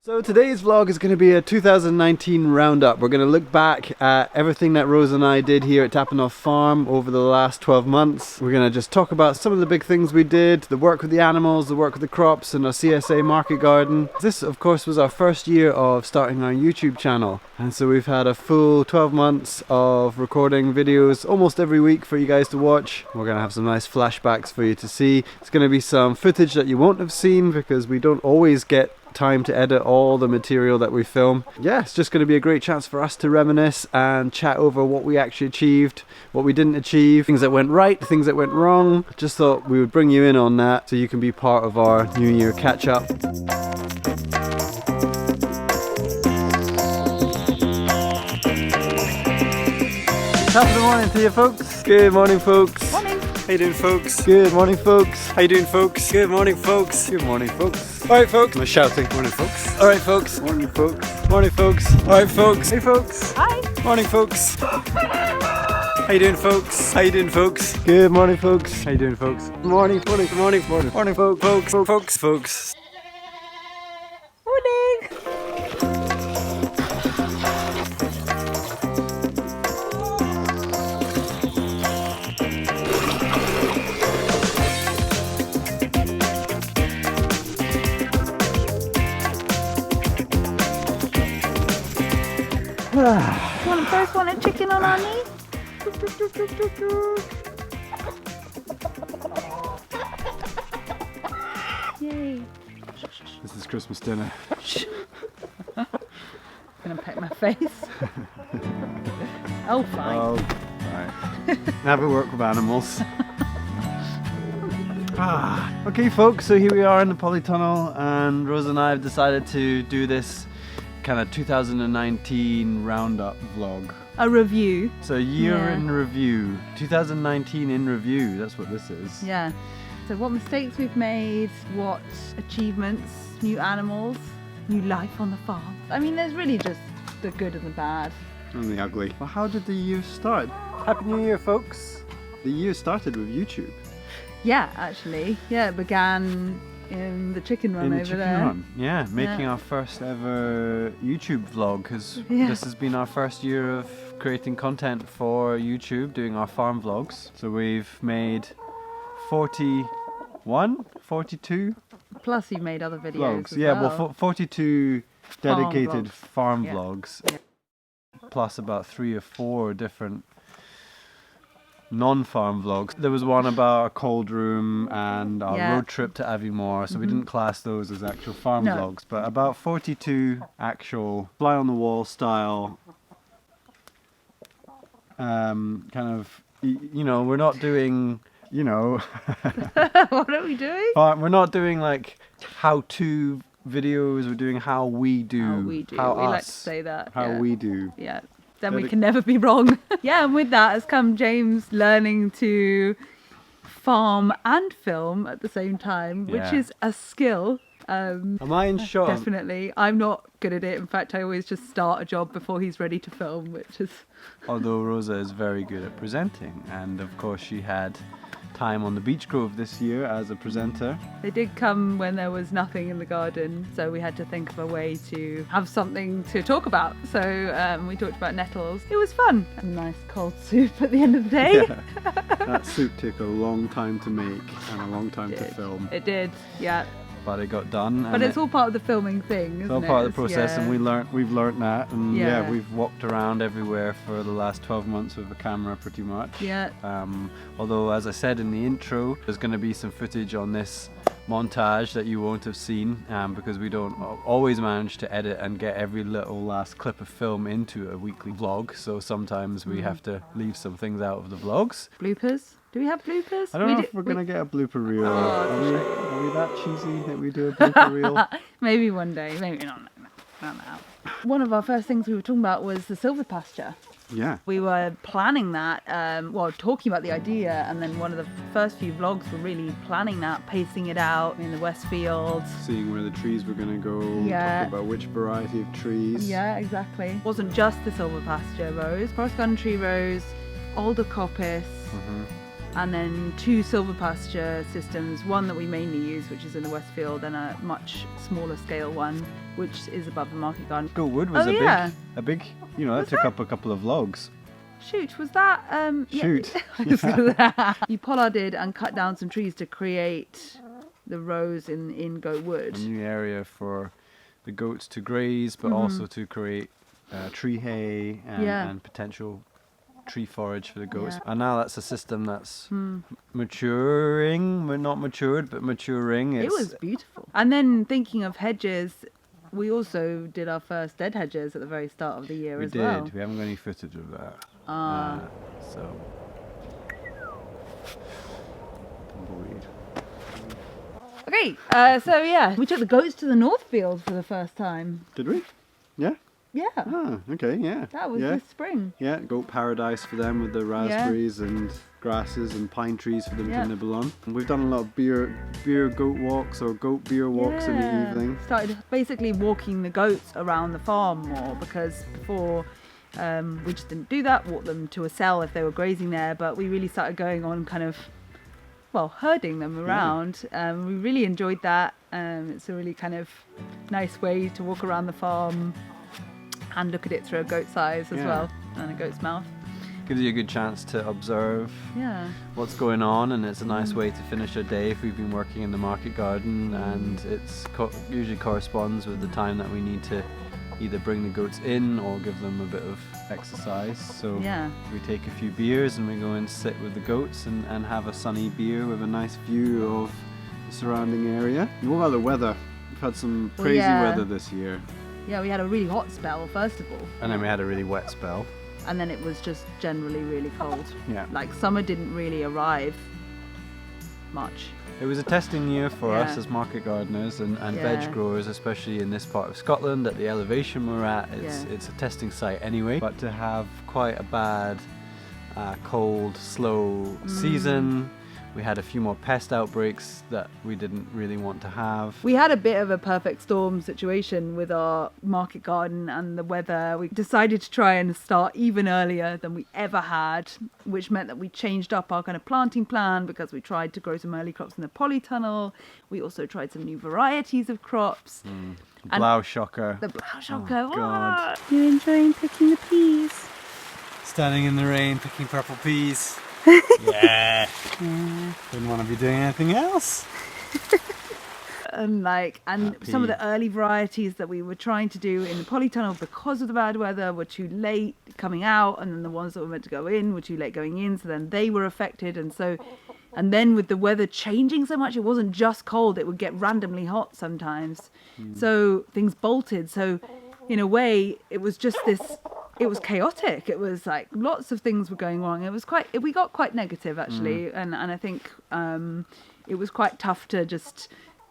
So today's vlog is going to be a 2019 roundup. We're going to look back at everything that Rosa and I did here at Noth Farm over the last 12 months. We're going to just talk about some of the big things we did, the work with the animals, the work with the crops, and our CSA market garden. This of course was our first year of starting our YouTube channel, and so we've had a full 12 months of recording videos almost every week for you guys to watch. We're going to have some nice flashbacks for you to see. It's going to be some footage that you won't have seen because we don't always get time to edit all the material that we film. Yeah, it's just going to be a great chance for us to reminisce and chat over what we actually achieved, what we didn't achieve, things that went right, things that went wrong. Just thought we would bring you in on that so you can be part of our New Year catch up. Top of the morning to you folks. Good morning folks. Morning. How you doing folks? Good morning folks. How you doing folks? Good morning folks. Good morning folks. Alright folks. I'm shouting. Morning folks. Alright folks. Morning folks. Morning folks. Alright folks. Hey folks. Hi. Morning folks. How you doing folks? How you doing folks? Good morning folks. How you doing folks? Morning, morning, morning, morning, morning folks. Folks. Morning. First want a chicken on our knee? Yay. This is Christmas dinner. I'm gonna peck my face. Oh, fine. Oh, right. Never work with animals. Okay folks, so here we are in the polytunnel and Rosa and I have decided to do this kind of 2019 roundup vlog. A review. So year in review, 2019 in review, that's what this is. Yeah. So what mistakes we've made, what achievements, new animals, new life on the farm. I mean, there's really just the good and the bad. And the ugly. Well, how did the year start? Happy New Year folks. The year started with YouTube. Yeah, actually. Yeah, it began in the chicken run over there. Yeah, making our first ever YouTube vlog because this has been our first year of creating content for YouTube, doing our farm vlogs. So we've made 41, 42 plus you've made other videos vlogs. as Yeah, well. 42 dedicated farm Yeah. vlogs, plus about 3 or 4 different non-farm vlogs. There was one about our cold room and our road trip to Aviemore, so we didn't class those as actual farm vlogs, but about 42 actual fly on the wall style kind of, you know, we're not doing, you know, what are we doing? we're not doing like how-to videos, we're doing how we do. How we do. How we us, like to say that. how we do. Yeah. Then we can never be wrong. Yeah, and with that has come James learning to farm and film at the same time, which is a skill. Am I in shot? Definitely. I'm not good at it. In fact, I always just start a job before he's ready to film, which is... Although Rosa is very good at presenting, and of course she had time on the Beach Grove this year as a presenter. They did come when there was nothing in the garden, so we had to think of a way to have something to talk about. So we talked about nettles. It was fun. A nice cold soup at the end of the day. Yeah. That soup took a long time to make and a long time to film. It did, yeah. But it got done. But it's all part of the filming thing, isn't it? It's all part of the process, and we've learnt that, and Yeah. we've walked around everywhere for the last 12 months with a camera pretty much. Yeah. Although, as I said in the intro, there's going to be some footage on this montage that you won't have seen because we don't always manage to edit and get every little last clip of film into a weekly vlog, so sometimes we have to leave some things out of the vlogs. Bloopers? Do we have bloopers? I don't know if we're going to get a blooper reel. Are we that cheesy that we do a blooper reel? Maybe one day, maybe not now. One of our first things we were talking about was the Silvopasture. Yeah. We were planning that, talking about the idea, and then one of the first few vlogs were really planning that, pacing it out in the West Fields. Seeing where the trees were going to go, talking about which variety of trees. Yeah, exactly. It wasn't just the Silvopasture rose, forest garden tree rose, alder coppice, and then 2 Silvopasture systems, one that we mainly use, which is in the Westfield, and a much smaller scale one, which is above the market garden. Goat wood was a big, you know, that Was took that? up a couple of logs. Shoot, was that? Shoot. You pollarded and cut down some trees to create the rows in goat wood. A new area for the goats to graze, but also to create tree hay and potential tree forage for the goats. Yeah. And now that's a system that's maturing. We're not matured, but maturing. It was beautiful. And then thinking of hedges, we also did our first dead hedges at the very start of the year as well. We haven't got any footage of that. So. Tumbleweed. Okay, so yeah, we took the goats to the North Field for the first time. Did we? Yeah. Yeah, Ah, okay, yeah. that was yeah. this spring. Yeah, goat paradise for them with the raspberries and grasses and pine trees for them Yeah. to nibble on. And we've done a lot of beer goat walks or goat beer walks in the evening. Started basically walking the goats around the farm more, because before we just didn't do that, walk them to a cell if they were grazing there, but we really started going on kind of, well, herding them around. We really enjoyed that. It's a really kind of nice way to walk around the farm and look at it through a goat's eyes as well, and a goat's mouth. Gives you a good chance to observe what's going on, and it's a nice way to finish a day if we've been working in the market garden, and it's usually corresponds with the time that we need to either bring the goats in or give them a bit of exercise. So we take a few beers and we go and sit with the goats and have a sunny beer with a nice view of the surrounding area. And what about the weather? We've had some crazy weather this year. Yeah, we had a really hot spell first of all, And then we had a really wet spell. and then it was just generally really cold. Yeah. Like summer didn't really arrive much. It was a testing year for us as market gardeners and veg growers, especially in this part of Scotland at the elevation we're at. It's a testing site anyway, but to have quite a bad, cold, slow season. We had a few more pest outbreaks that we didn't really want to have. We had a bit of a perfect storm situation with our market garden and the weather. We decided to try and start even earlier than we ever had, which meant that we changed up our kind of planting plan, because we tried to grow some early crops in the polytunnel. We also tried some new varieties of crops. Blauwschokker. The Blauwschokker. Oh, God. You're enjoying picking the peas. Standing in the rain picking purple peas. Yeah. Didn't want to be doing anything else. And some of the early varieties that we were trying to do in the polytunnel, because of the bad weather, were too late coming out, and then the ones that were meant to go in were too late going in, so then they were affected. And then with the weather changing so much, it wasn't just cold, it would get randomly hot sometimes. So things bolted. So in a way, it was just this, it was chaotic. It was like lots of things were going wrong. We got quite negative actually. And I think it was quite tough to just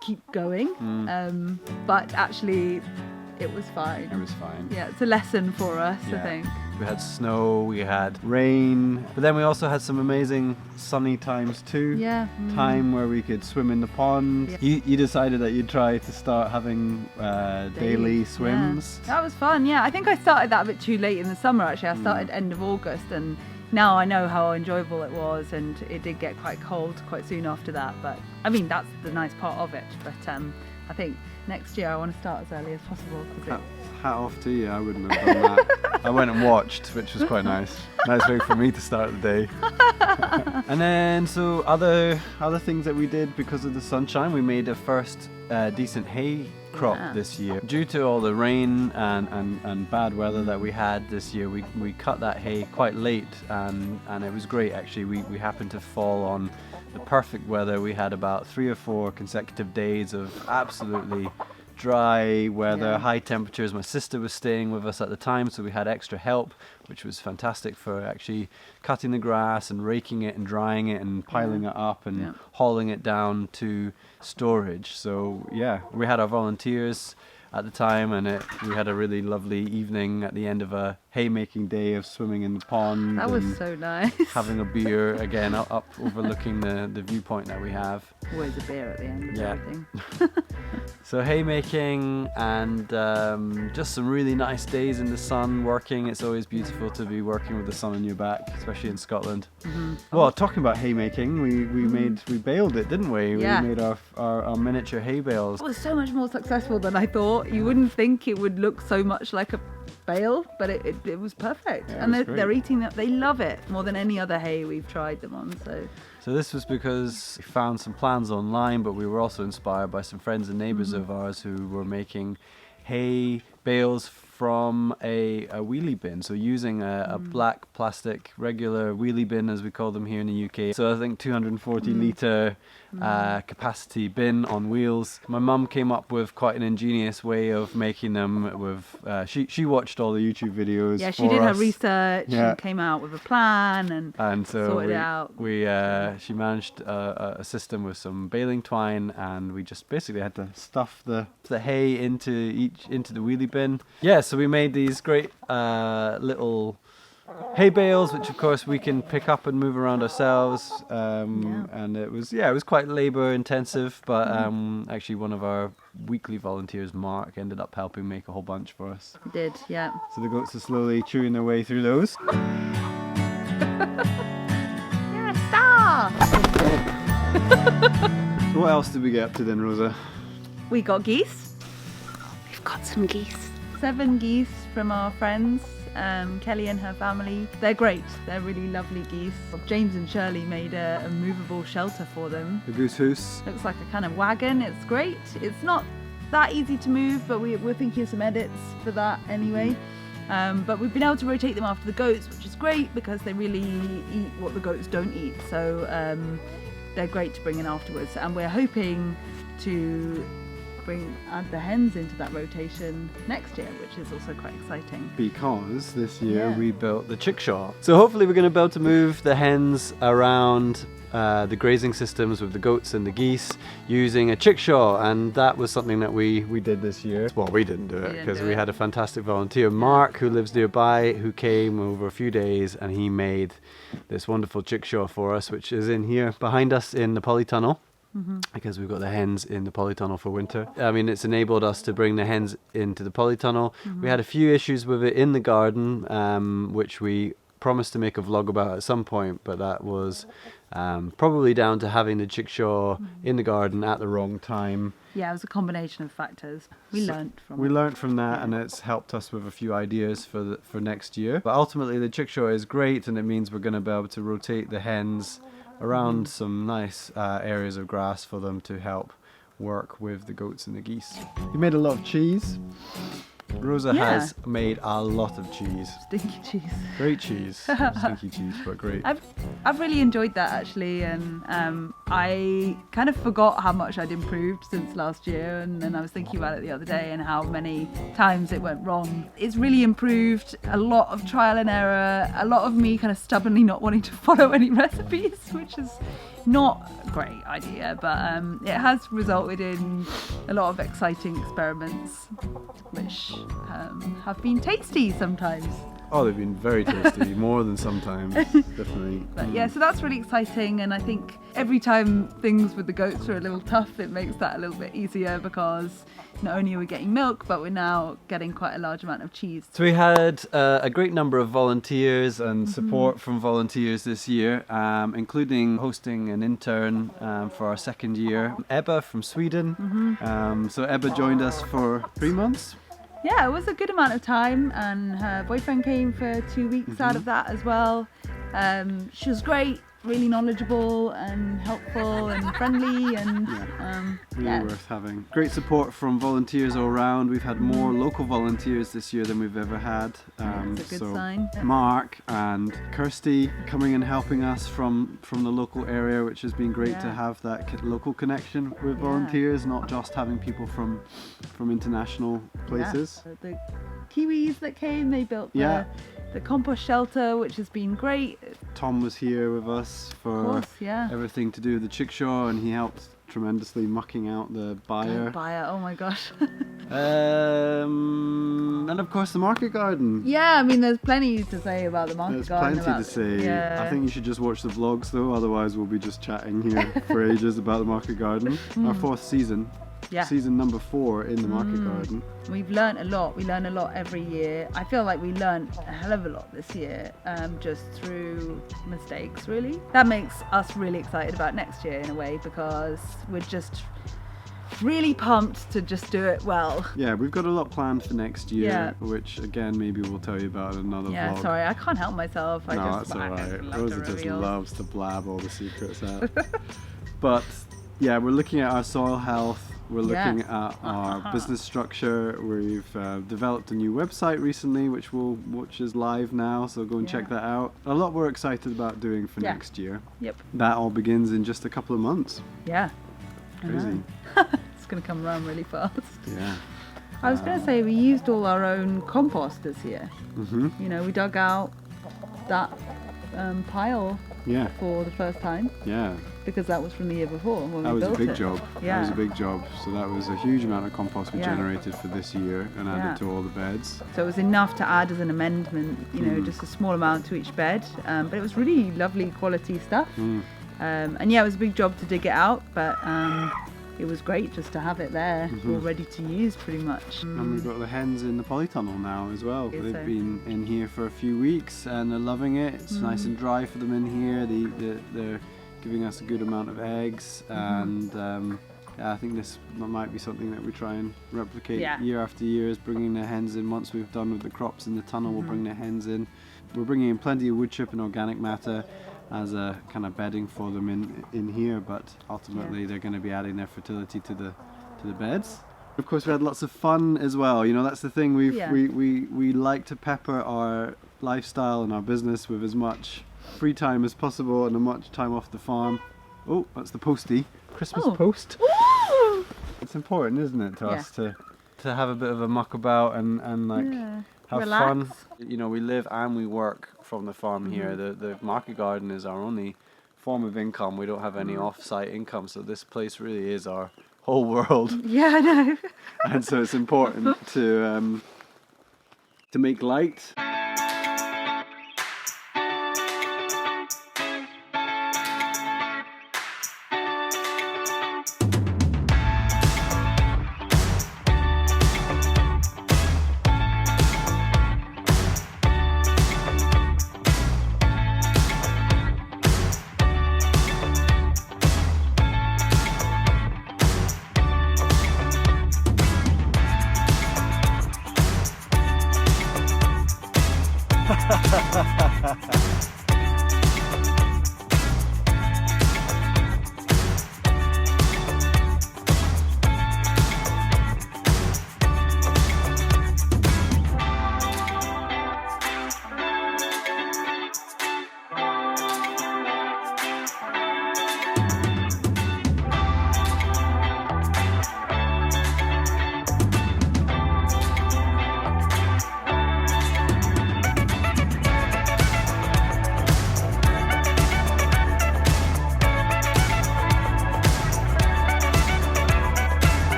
keep going. But actually it was fine. It was fine. Yeah, it's a lesson for us, I think. We had snow, we had rain, but then we also had some amazing sunny times too. Yeah. Time where we could swim in the pond. Yeah. You decided that you'd try to start having daily swims. Yeah. That was fun, yeah. I think I started that a bit too late in the summer actually. I started end of August, and now I know how enjoyable it was, and it did get quite cold quite soon after that. But I mean, that's the nice part of it. But I think next year I want to start as early as possible. Hat off to you, I wouldn't have done that. I went and watched, which was quite nice. Nice way for me to start the day. And then, so other things that we did because of the sunshine, we made a first decent hay crop this year. Due to all the rain and bad weather that we had this year, we cut that hay quite late, and it was great actually. We happened to fall on the perfect weather. We had about 3 or 4 consecutive days of absolutely dry weather, high temperatures. My sister was staying with us at the time, so we had extra help, which was fantastic for actually cutting the grass and raking it and drying it and piling it up and hauling it down to storage. So yeah, we had our volunteers at the time, and we had a really lovely evening at the end of a haymaking day of swimming in the pond. That was so nice. Having a beer again up overlooking the viewpoint that we have. Always a beer at the end of everything. So haymaking and just some really nice days in the sun working. It's always beautiful to be working with the sun on your back, especially in Scotland. Well, talking about haymaking, we baled it, didn't we? Yeah. We made our miniature hay bales. It was so much more successful than I thought. You wouldn't think it would look so much like a bale, but it was perfect. Yeah, and it was they're great. eating it. They love it more than any other hay we've tried them on. So this was because we found some plans online, but we were also inspired by some friends and neighbours of ours who were making hay bales from a wheelie bin. So using a black plastic regular wheelie bin, as we call them here in the UK. So I think 240 litre capacity bin on wheels. My mum came up with quite an ingenious way of making them with, she watched all the YouTube videos. Yeah, she for did her us. research Yeah. and came out with a plan and So sorted it out. she managed a system with some baling twine, and we just basically had to stuff the hay into the wheelie bin. Yeah, so we made these great little hay bales, which of course we can pick up and move around ourselves. And it was quite labour intensive, but actually one of our weekly volunteers, Mark, ended up helping make a whole bunch for us. He did, yeah. So the goats are slowly chewing their way through those. Yeah, star! So what else did we get up to then, Rosa? We got geese. We've got some geese. 7 geese from our friends, Kelly and her family. They're great. They're really lovely geese. James and Shirley made a movable shelter for them. The goose house. Looks like a kind of wagon. It's great. It's not that easy to move, but we're thinking of some edits for that anyway. But we've been able to rotate them after the goats, which is great because they really eat what the goats don't eat. So they're great to bring in afterwards. And we're hoping to add the hens into that rotation next year, which is also quite exciting. Because this year Yeah. we built the chickshaw. So hopefully we're going to be able to move the hens around the grazing systems with the goats and the geese using a chickshaw, and that was something that we did this year. Well, we didn't do it didn't because do we it. had a fantastic volunteer, Mark, who lives nearby, who came over a few days, and he made this wonderful chickshaw for us, which is in here behind us in the polytunnel. Because we've got the hens in the polytunnel for winter. I mean, it's enabled us to bring the hens into the polytunnel. We had a few issues with it in the garden, which we promised to make a vlog about at some point, but that was probably down to having the chickshaw in the garden at the wrong time. Yeah, it was a combination of factors. We learnt from it. learnt from that, and it's helped us with a few ideas for next year. But ultimately, the chickshaw is great, and it means we're going to be able to rotate the hens around some nice areas of grass for them to help work with the goats and the geese. You made a lot of cheese. Rosa Yeah. has made a lot of cheese. Stinky cheese. Great cheese. Stinky cheese, but great. I've really enjoyed that actually, and I kind of forgot how much I'd improved since last year, and then I was thinking about it the other day and how many times it went wrong. It's really improved. A lot of trial and error, a lot of me kind of stubbornly not wanting to follow any recipes, which is not a great idea, but it has resulted in a lot of exciting experiments, which have been tasty sometimes. Oh, they've been very tasty, more than sometimes, definitely. But yeah, so that's really exciting, and I think every time things with the goats are a little tough, it makes that a little bit easier because not only are we getting milk, but we're now getting quite a large amount of cheese. So we had a great number of volunteers and support from volunteers this year, including hosting an intern for our second year, Ebba from Sweden. So Ebba joined us for 3 months. Yeah, it was a good amount of time, and her boyfriend came for 2 weeks out of that as well. She was great, really knowledgeable and helpful and friendly, and Really worth having. Great support from volunteers all around. We've had more local volunteers this year than we've ever had. That's a good sign. Yeah. Mark and Kirsty coming and helping us from the local area, which has been great to Yeah. have that local connection with volunteers, not just having people from international places. Yeah. The Kiwis that came, they built Yeah. the compost shelter, which has been great. Tom was here with us Of for course, yeah. everything to do with the chickshaw, and he helped tremendously mucking out the byre. Oh my gosh. And of course the market garden. Yeah, I mean, there's plenty to say about the market There's garden. plenty to say. Yeah. I think you should just watch the vlogs though, otherwise we'll be just chatting here for ages about the market garden. Our 4th season. Yeah. season number 4 in the market garden. We've learned a lot. We learn a lot every year. I feel like we learned a hell of a lot this year, just through mistakes, really. That makes us really excited about next year in a way, because we're just really pumped to just do it well. Yeah, we've got a lot planned for next year, Yeah. which again maybe we'll tell you about in another Yeah, vlog. sorry, I can't help myself. No, just that's alright. love Rosa to just reveal. loves to blab all the secrets out. But yeah, we're looking at our soil health. We're looking at our business structure. We've developed a new website recently, which is live now. So go and check that out. A lot we're excited about doing for next year. Yep. That all begins in just a couple of months. Yeah. Crazy. It's going to come around really fast. Yeah. I was going to say we used all our own compost this year. Mhm. You know, we dug out that pile Yeah. for the first time, Yeah. because that was from the year before when That we was a built big it. job. Yeah. That was a big job. So that was a huge amount of compost we Yeah. generated for this year and added Yeah. to all the beds. So it was enough to add as an amendment, you know, just a small amount to each bed. But it was really lovely quality stuff. And yeah, it was a big job to dig it out, but it was great just to have it there, all ready to use pretty much. And we've got the hens in the polytunnel now as well. Yes, They've so. been in here for a few weeks and they're loving it. It's nice and dry for them in here. They're giving us a good amount of eggs, and yeah, I think this might be something that we try and replicate year after year, is bringing the hens in. Once we've done with the crops in the tunnel, we'll bring the hens in. We're bringing in plenty of wood chip and organic matter as a kind of bedding for them in here, but ultimately they're going to be adding their fertility to the beds. Of course, we had lots of fun as well. You know, that's the thing. We like to pepper our lifestyle and our business with as much free time as possible and as much time off the farm. Oh, that's the postie. Christmas post. Woo! It's important, isn't it, to us to have a bit of a muck about and like have Relax. fun. You know, we live and we work from the farm here. The market garden is our only form of income. We don't have any off-site income, so this place really is our whole world. Yeah, I know. And so it's important to make light.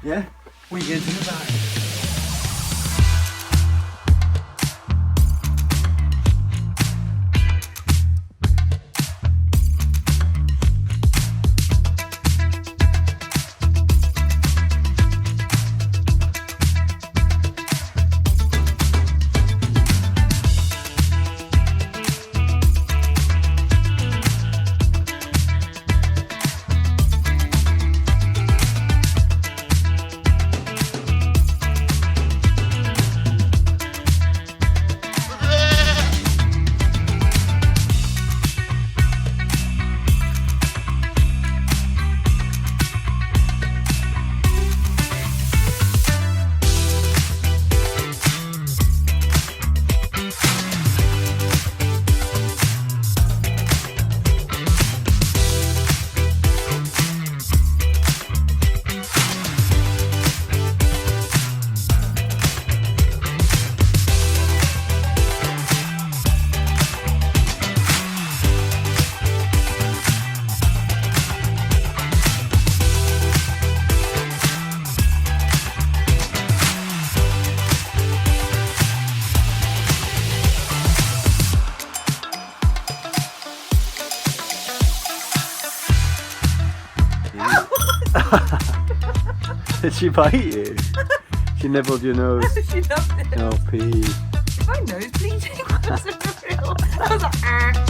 Yeah, we get into the back. Did she bite you? She nibbled your nose. She loved it. Oh, pee. If my nose bleeding wasn't real, I was like, ah.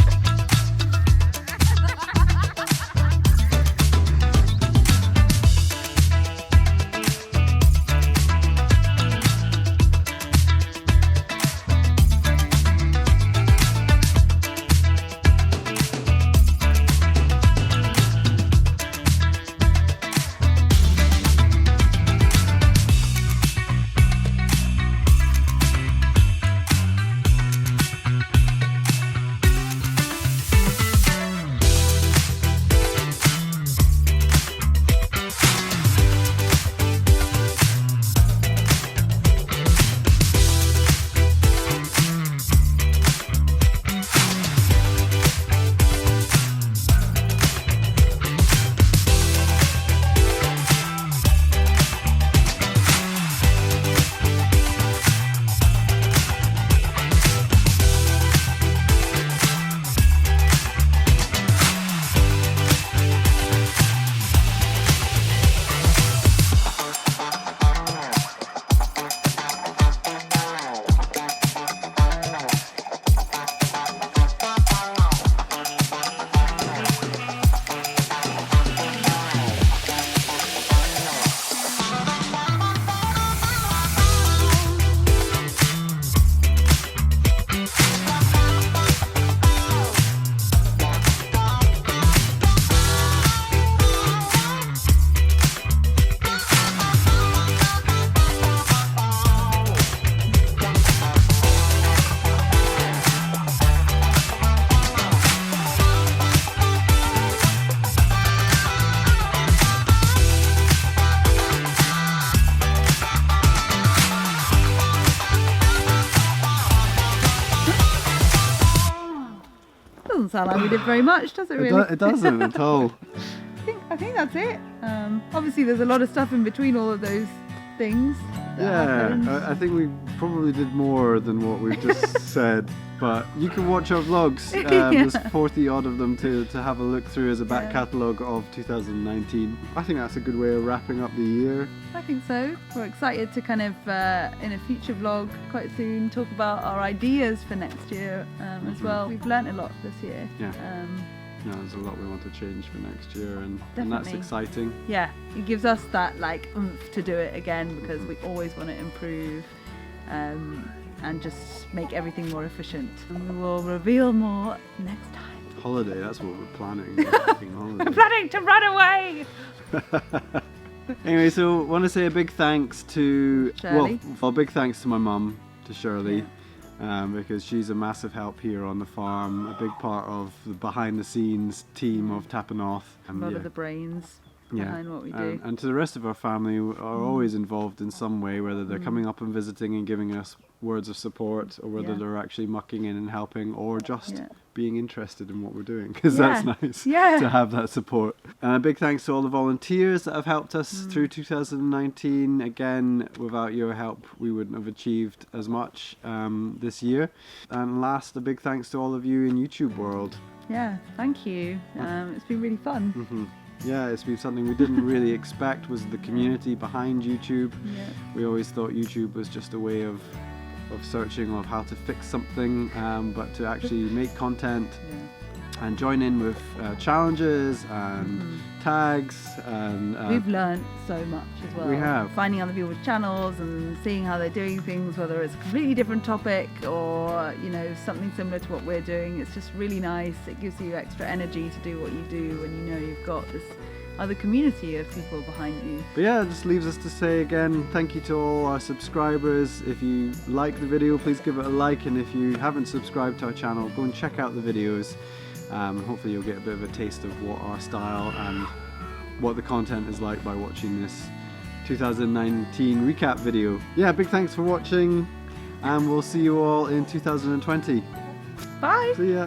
Doesn't sound like we did very much, does it really? It doesn't at all. I think that's it. Obviously there's a lot of stuff in between all of those things. Yeah, I think we probably did more than what we've just said. But you can watch our vlogs. There's 40 odd of them to have a look through as a back catalogue of 2019. I think that's a good way of wrapping up the year. I think so. We're excited to kind of, in a future vlog quite soon, talk about our ideas for next year as well. We've learnt a lot this year. Yeah. There's a lot we want to change for next year, and that's Definitely. exciting. Yeah, it gives us that like oomph to do it again, because we always want to improve and just make everything more efficient. And we will reveal more next time. Holiday, that's what we're planning. Holiday. I'm planning to run away! Anyway, so I want to say a big thanks to Shirley. Well, big thanks to my mum, to Shirley. Because she's a massive help here on the farm, a big part of the behind the scenes team of Noth. A lot of the brains behind what we do. And to the rest of our family are always involved in some way, whether they're coming up and visiting and giving us words of support, or whether they're actually mucking in and helping, or just being interested in what we're doing, because that's nice to have that support. And a big thanks to all the volunteers that have helped us through 2019. Again, without your help we wouldn't have achieved as much this year. And last, a big thanks to all of you in YouTube world. Yeah, thank you. It's been really fun. Yeah, it's been something we didn't really expect, was the community behind YouTube. We always thought YouTube was just a way of searching of how to fix something, but to actually make content and join in with challenges and tags, and we've learned so much as well. We have. Finding other people's channels and seeing how they're doing things, whether it's a completely different topic or, you know, something similar to what we're doing. It's just really nice. It gives you extra energy to do what you do when you know you've got this other community of people behind you. But yeah, it just leaves us to say again, thank you to all our subscribers. If you like the video, please give it a like, and if you haven't subscribed to our channel, go and check out the videos. Hopefully you'll get a bit of a taste of what our style and what the content is like by watching this 2019 recap video. Yeah, big thanks for watching, and we'll see you all in 2020. Bye! See ya!